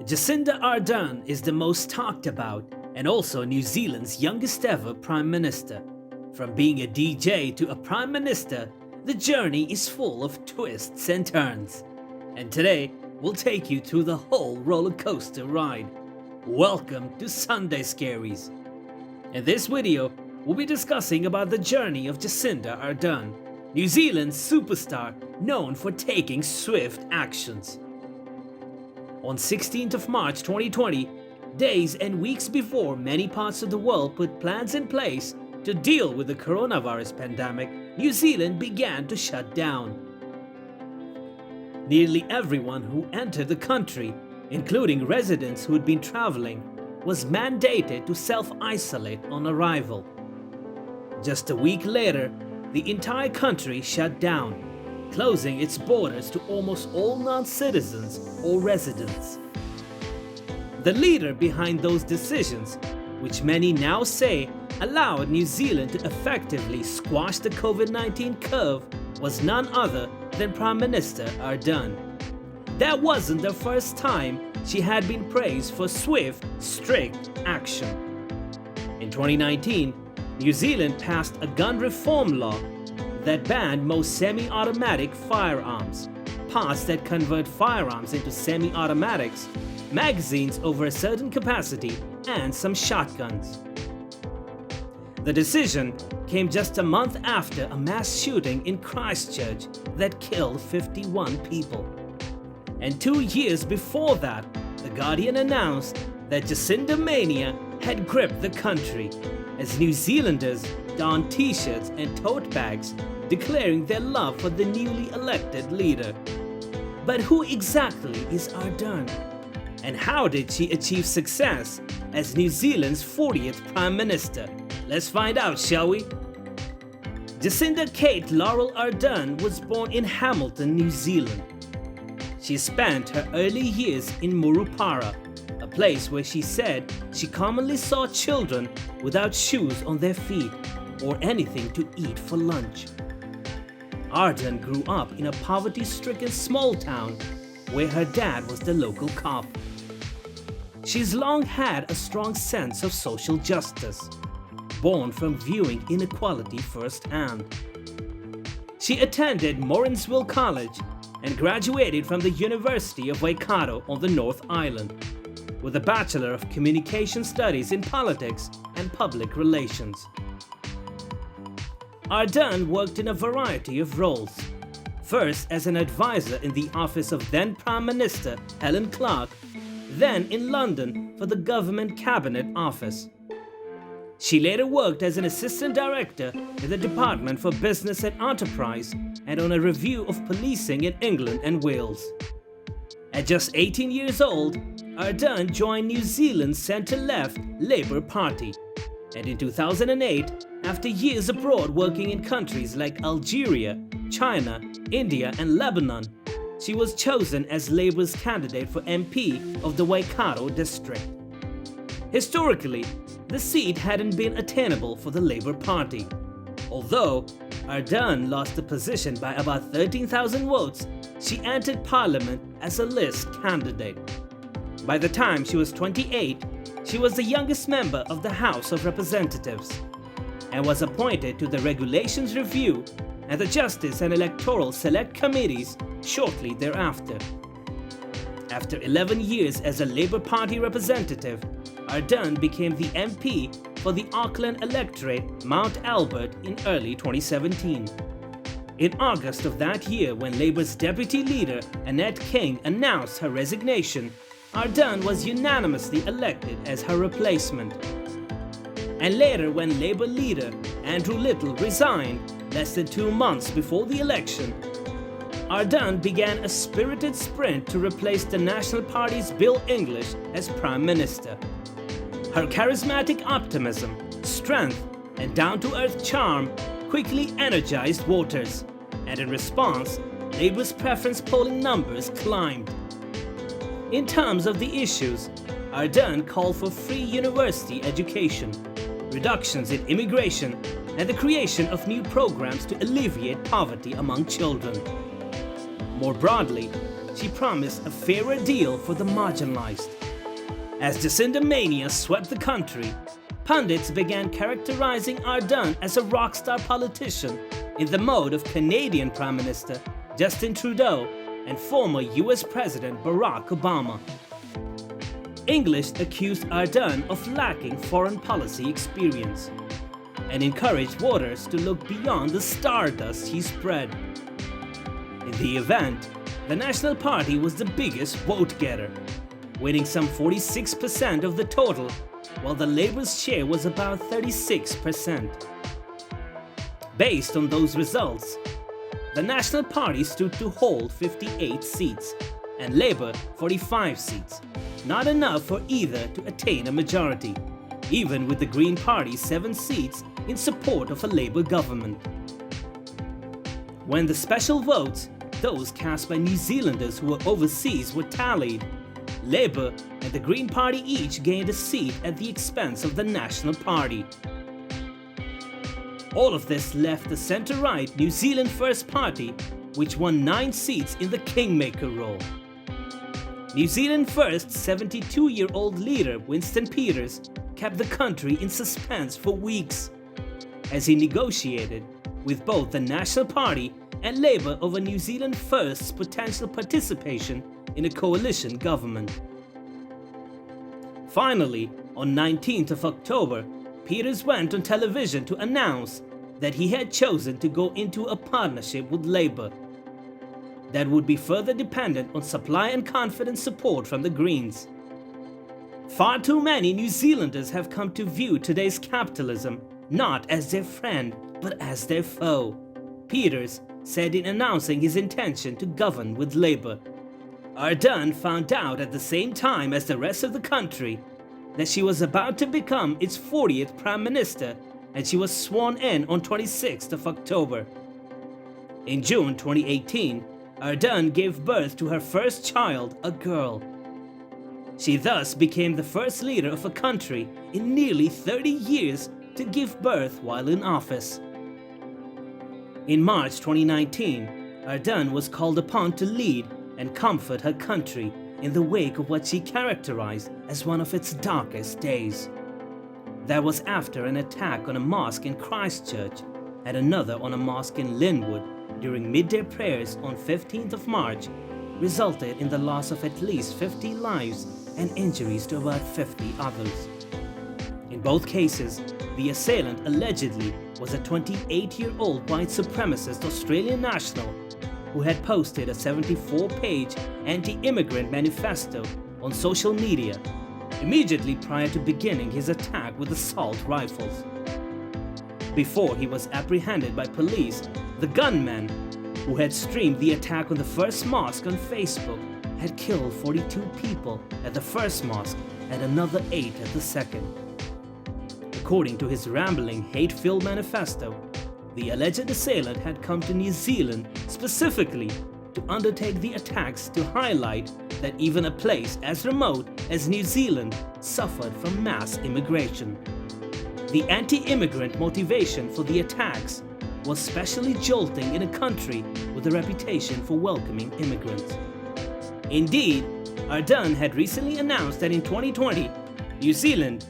Jacinda Ardern is the most talked about and also New Zealand's youngest ever Prime Minister. From being a DJ to a Prime Minister, the journey is full of twists and turns. And today, we'll take you through the whole roller coaster ride. Welcome to Sunday Scaries. In this video, we'll be discussing about the journey of Jacinda Ardern, New Zealand's superstar known for taking swift actions. On 16th of March 2020, days and weeks before many parts of the world put plans in place to deal with the coronavirus pandemic, New Zealand began to shut down. Nearly everyone who entered the country, including residents who had been traveling, was mandated to self-isolate on arrival. Just a week later, the entire country shut down, closing its borders to almost all non-citizens or residents. The leader behind those decisions, which many now say allowed New Zealand to effectively squash the COVID-19 curve, was none other than Prime Minister Ardern. That wasn't the first time she had been praised for swift, strict action. In 2019, New Zealand passed a gun reform law that banned most semi-automatic firearms, parts that convert firearms into semi-automatics, magazines over a certain capacity, and some shotguns. The decision came just a month after a mass shooting in Christchurch that killed 51 people. And 2 years before that, The Guardian announced that Jacinda Mania had gripped the country as New Zealanders donned t-shirts and tote bags declaring their love for the newly elected leader. But who exactly is Ardern? And how did she achieve success as New Zealand's 40th Prime Minister? Let's find out, shall we? Jacinda Kate Laurel Ardern was born in Hamilton, New Zealand. She spent her early years in Murupara, a place where she said she commonly saw children without shoes on their feet or anything to eat for lunch. Ardern grew up in a poverty-stricken small town where her dad was the local cop. She's long had a strong sense of social justice, born from viewing inequality firsthand. She attended Morrinsville College and graduated from the University of Waikato on the North Island with a Bachelor of Communication Studies in Politics and Public Relations. Ardern worked in a variety of roles, first as an advisor in the office of then Prime Minister Helen Clark, then in London for the Government Cabinet Office. She later worked as an assistant director in the Department for Business and Enterprise and on a review of policing in England and Wales. At just 18 years old, Ardern joined New Zealand's centre-left Labour Party, and in 2008, after years abroad working in countries like Algeria, China, India and Lebanon, she was chosen as Labour's candidate for MP of the Waikato district. Historically, the seat hadn't been attainable for the Labour Party. Although Ardern lost the position by about 13,000 votes, she entered Parliament as a list candidate. By the time she was 28, she was the youngest member of the House of Representatives and was appointed to the Regulations Review and the Justice and Electoral Select Committees shortly thereafter. After 11 years as a Labour Party representative, Ardern became the MP for the Auckland electorate Mount Albert in early 2017. In August of that year, when Labour's deputy leader Annette King announced her resignation, Ardern was unanimously elected as her replacement. And later, when Labour leader Andrew Little resigned less than 2 months before the election, Ardern began a spirited sprint to replace the National Party's Bill English as Prime Minister. Her charismatic optimism, strength, and down-to-earth charm quickly energized voters, and in response, Labour's preference polling numbers climbed. In terms of the issues, Ardern called for free university education, reductions in immigration, and the creation of new programs to alleviate poverty among children. More broadly, she promised a fairer deal for the marginalized. As Jacinda mania swept the country, pundits began characterizing Ardern as a rock star politician in the mode of Canadian Prime Minister Justin Trudeau and former US President Barack Obama. English accused Ardern of lacking foreign policy experience and encouraged voters to look beyond the stardust he spread. In the event, the National Party was the biggest vote-getter, winning some 46% of the total, while the Labour's share was about 36%. Based on those results, the National Party stood to hold 58 seats and Labour 45 seats, not enough for either to attain a majority, even with the Green Party's 7 seats in support of a Labour government. When the special votes, those cast by New Zealanders who were overseas, were tallied, Labour and the Green Party each gained a seat at the expense of the National Party. All of this left the centre-right New Zealand First Party, which won 9 seats in the kingmaker role. New Zealand First's 72-year-old leader Winston Peters kept the country in suspense for weeks as he negotiated with both the National Party and Labour over New Zealand First's potential participation in a coalition government. Finally, on 19th of October, Peters went on television to announce that he had chosen to go into a partnership with Labour that would be further dependent on supply and confidence support from the Greens. Far too many New Zealanders have come to view today's capitalism not as their friend, but as their foe, Peters said in announcing his intention to govern with Labour. Ardern found out at the same time as the rest of the country that she was about to become its 40th Prime Minister, and she was sworn in on 26th of October. In June 2018, Ardern gave birth to her first child, a girl. She thus became the first leader of a country in nearly 30 years to give birth while in office. In March 2019, Ardern was called upon to lead and comfort her country in the wake of what she characterized as one of its darkest days. That was after an attack on a mosque in Christchurch and another on a mosque in Linwood during midday prayers on 15th of March resulted in the loss of at least 50 lives and injuries to about 50 others. In both cases, the assailant allegedly was a 28-year-old white supremacist Australian national who had posted a 74-page anti-immigrant manifesto on social media immediately prior to beginning his attack with assault rifles. Before he was apprehended by police, the gunman, who had streamed the attack on the first mosque on Facebook, had killed 42 people at the first mosque and another 8 at the second. According to his rambling, hate-filled manifesto, the alleged assailant had come to New Zealand specifically to undertake the attacks to highlight that even a place as remote as New Zealand suffered from mass immigration. The anti-immigrant motivation for the attacks was especially jolting in a country with a reputation for welcoming immigrants. Indeed, Ardern had recently announced that in 2020, New Zealand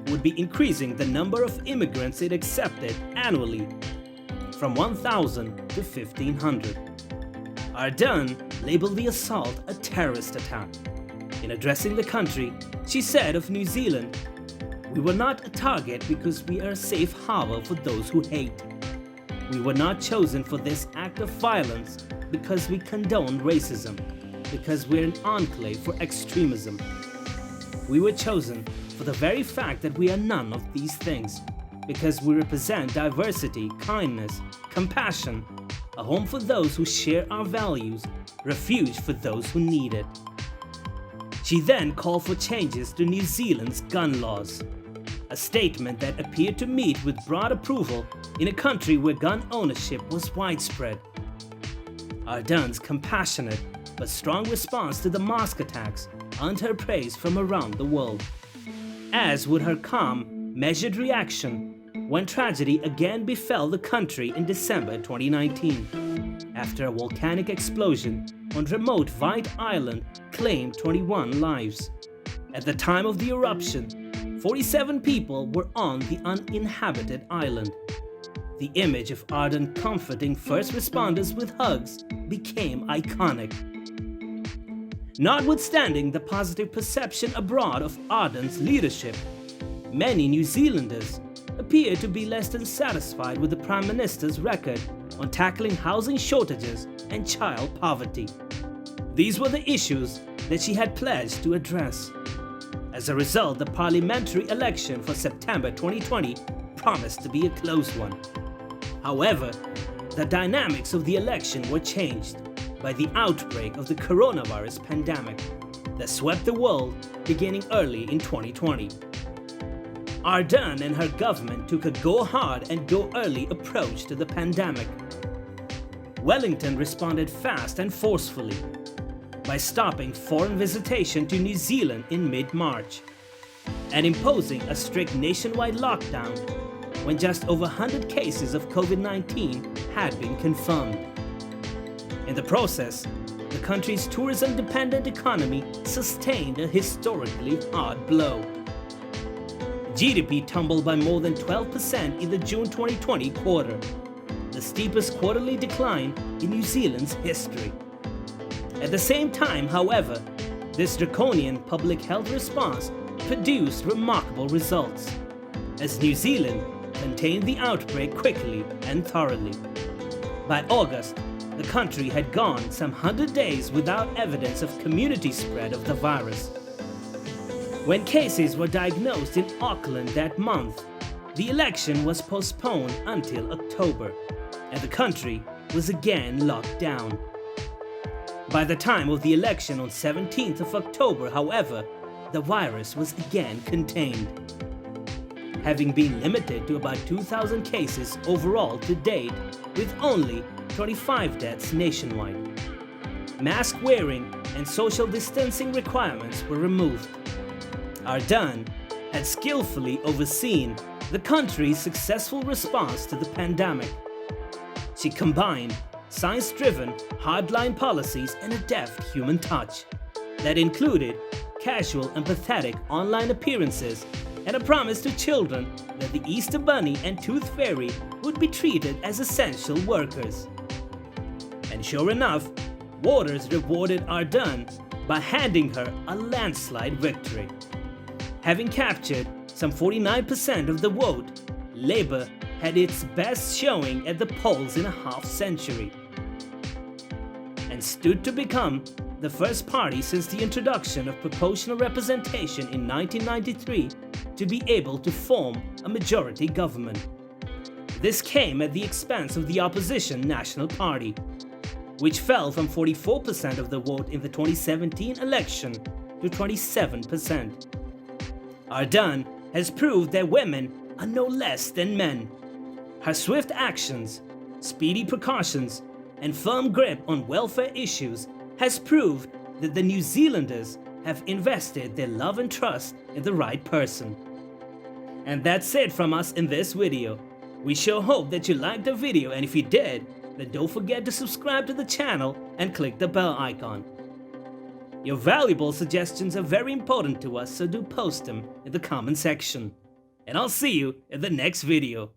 would be increasing the number of immigrants it accepted annually from 1,000 to 1,500. Ardern labeled the assault a terrorist attack. In addressing the country, she said of New Zealand, "We were not a target because we are a safe harbor for those who hate. We were not chosen for this act of violence because we condone racism, because we're an enclave for extremism. We were chosen for the very fact that we are none of these things, because we represent diversity, kindness, compassion, a home for those who share our values, refuge for those who need it." She then called for changes to New Zealand's gun laws, a statement that appeared to meet with broad approval in a country where gun ownership was widespread. Ardern's compassionate but strong response to the mosque attacks earned her praise from around the world, as would her calm, measured reaction when tragedy again befell the country in December 2019, after a volcanic explosion on remote White Island claimed 21 lives. At the time of the eruption, 47 people were on the uninhabited island. The image of Ardern comforting first responders with hugs became iconic. Notwithstanding the positive perception abroad of Ardern's leadership, many New Zealanders appear to be less than satisfied with the Prime Minister's record on tackling housing shortages and child poverty. These were the issues that she had pledged to address. As a result, the parliamentary election for September 2020 promised to be a close one. However, the dynamics of the election were changed by the outbreak of the coronavirus pandemic that swept the world beginning early in 2020. Ardern and her government took a go hard and go early approach to the pandemic. Wellington responded fast and forcefully by stopping foreign visitation to New Zealand in mid-March and imposing a strict nationwide lockdown when just over 100 cases of COVID-19 had been confirmed. In the process, the country's tourism-dependent economy sustained a historically hard blow. GDP tumbled by more than 12% in the June 2020 quarter, the steepest quarterly decline in New Zealand's history. At the same time, however, this draconian public health response produced remarkable results, as New Zealand contained the outbreak quickly and thoroughly. By August, the country had gone some 100 days without evidence of community spread of the virus. When cases were diagnosed in Auckland that month, the election was postponed until October, and the country was again locked down. By the time of the election on 17th of October, however, the virus was again contained, having been limited to about 2,000 cases overall to date, with only 25 deaths nationwide. Mask wearing and social distancing requirements were removed. Ardern had skillfully overseen the country's successful response to the pandemic. She combined science-driven, hardline policies and a deft human touch that included casual, empathetic online appearances and a promise to children that the Easter Bunny and Tooth Fairy would be treated as essential workers. And sure enough, voters rewarded Ardern by handing her a landslide victory. Having captured some 49% of the vote, Labour had its best showing at the polls in a half-century and stood to become the first party since the introduction of proportional representation in 1993 to be able to form a majority government. This came at the expense of the opposition National Party, which fell from 44% of the vote in the 2017 election to 27%. Ardern has proved that women are no less than men. Her swift actions, speedy precautions, and firm grip on welfare issues has proved that the New Zealanders have invested their love and trust in the right person. And that's it from us in this video. We sure hope that you liked the video, and if you did, then don't forget to subscribe to the channel and click the bell icon. Your valuable suggestions are very important to us, so do post them in the comment section. And I'll see you in the next video.